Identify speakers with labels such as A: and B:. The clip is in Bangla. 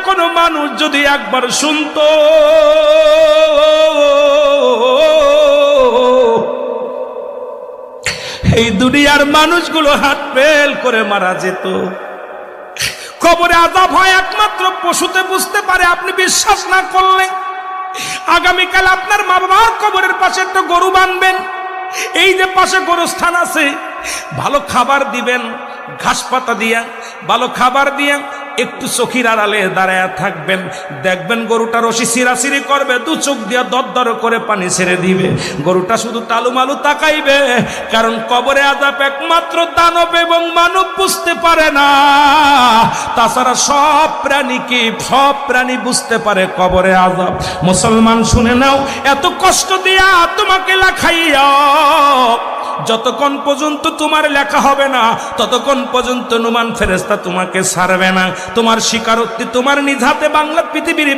A: কোনো মানুষ যদি একবার শুনতো এই দুনিয়ার মানুষগুলো হাত ফেল করে মারা যেত। কবরে আযাব হয় একমাত্র পশুতে বুঝতে পারে। আপনি বিশ্বাস না করলে আগামীকাল আপনার মা বাবার কবরের পাশে একটা গরু বাঁধবেন, এই যে পাশে গরুস্থান আছে, ভালো খাবার দিবেন, ঘাস পাতা দিয়া ভালো খাবার দিয়া একটু চোখের আড়ালে দাঁড়ায় থাকবেন, দেখবেন গরুটা রশি ছিঁড়াছিঁড়ি করবে, দু চোখ দিয়া দরদর করে পানি ছেড়ে দিবে, গরুটা শুধু টালুমালু তাকাইবে। কারণ কবরে আযাব একমাত্র দানব এবং মানব বুঝতে পারে না, তাছাড়া সব প্রাণী বুঝতে পারে কবরে আযাব। মুসলমান শুনে নাও, এত কষ্ট দিয়া তোমাকে লেখাইয়া যতক্ষণ পর্যন্ত তোমার লেখা হবে না ততক্ষণ পর্যন্ত নুমান ফেরেশতা তোমাকে ছাড়বে না। তোমার স্বীকারোক্তি তোমার নিজ হাতে বাংলা পৃথিবীর